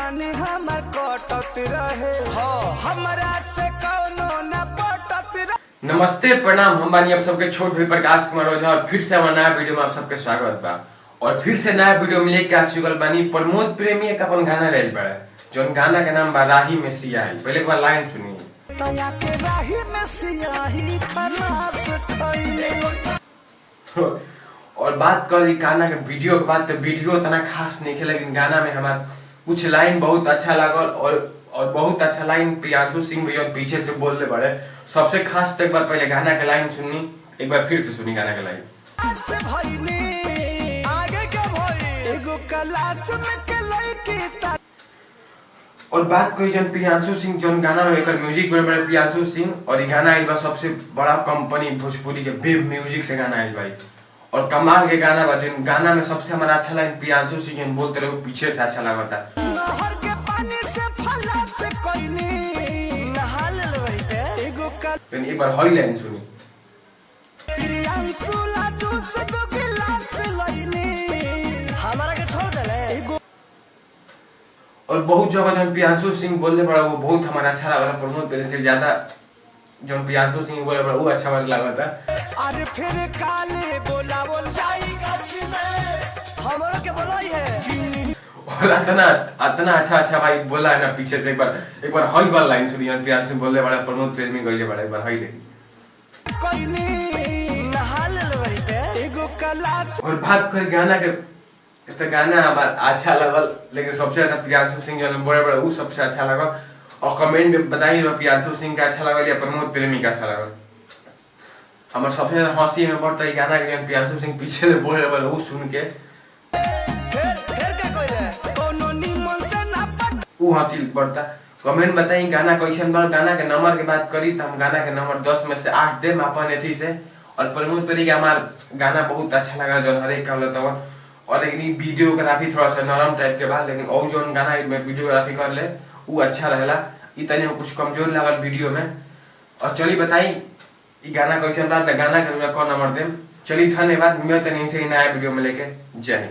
जवानी हमर कटत रहे हमरा से कौनो न पटत रहे। नमस्ते प्रणाम, हम बानी आप सबके छोट भाई प्रकाश कुमार ओझा और फिर से हमारा नया वीडियो में आप सबके स्वागत बा। और फिर से नया वीडियो में लेके आ चुकल बानी प्रमोद प्रेमी एक अपन गाना लेल बड़ा, जोन गाना के नाम बा राही में सियाही। पहले एक बार लाइन सुनिए। तया के राही में सियाही खलास खइले। और बात कर गाना के वीडियो के बाद, तो वीडियो उतना खास नहीं है, लेकिन गाना में हमारा कुछ लाइन बहुत अच्छा लागल और बहुत अच्छा लाइन प्रियांशु सिंह भैया पीछे से बोल रहे बड़े। सबसे खास तो एक बार पहले गाना के लाइन सुनी, एक बार फिर से सुनी गाना के लाइन। आगे के भई एगो क्लास में के लड़की। और बात कोई जन प्रियांशु सिंह, जोन गाना में एक म्यूजिक बड़े बड़े प्रियांशु सिंह, और ये गाना आइल बा सबसे बड़ा कंपनी भोजपुरी के वेब म्यूजिक से गाना आइल भाई। और कमाल के गाना बा, जिन गाना में सबसे हमारा अच्छा लाइन प्रियांशु सिंह जन बोलते रहे पीछे से अच्छा लगता। नहर के पानी से फला से कोइनी नहा लेलबे एगो लेकिन एक बार हई लाइन सुनी। प्रियांशु लाडू से दो गिलास लइनी हमरा के छोड़ देले एगो। और बहुत जगह जन प्रियांशु सिंह बोलने पड़ा वो बहुत हमारा अच्छा लगा था। प्रमोद प्रेमी से ज्यादा जो प्रियांशु सिंह बोले पड़ा वो अच्छा हमारा लगा था। अरे फिर काले बोला जाई गाछी में हमरो के बोलाई है। और इतना अच्छा भाई बोला है ना पीछे से। एक बार हई बार लाइन सुनी। प्रियांशु बोलने पड़ा, प्रमोद प्रेमी गइले बड़ा, एक बार हई देखी। कोइनी नहा लेलबे एगो क्लास। और बात कर गाना के, तो गाना हमारा अच्छा लगल, लेकिन सबसे ज्यादा प्रियांशु सिंह जो बड़े बड़े वो सबसे अच्छा लगल। और कमेंट में बताइए प्रियांशु सिंह का अच्छा लगल या प्रमोद प्रेमी का अच्छा लगल। हमारे सबसे ज्यादा हंसी में पड़ता है गाना के प्रियांशु सिंह पीछे से बोल रहे वो सुन के फिर का कइले कोनो निमन से ना पट वो हंसी पड़ता। कमेंट बताइए गाना कैसन बा। गाना के नंबर के बात करी तो हम गाना के नंबर 10 में से 8 देम अपन एथी से। और प्रमोद प्रेमी का हमारा गाना बहुत अच्छा लगा जो हर एक का बोलता। और लेकिन ये वीडियोग्राफी थोड़ा सा नरम टाइप के बाद, लेकिन और जो गाना में वीडियोग्राफी कर ले वो अच्छा रहेला। इतने कुछ कमजोर लगल वीडियो में। और चलिए बताई ये गाना कैसे बा, गाना के कौन नंबर देम। चलिए धन्यवाद, मैं तनी से नया वीडियो में लेके जय हिंद।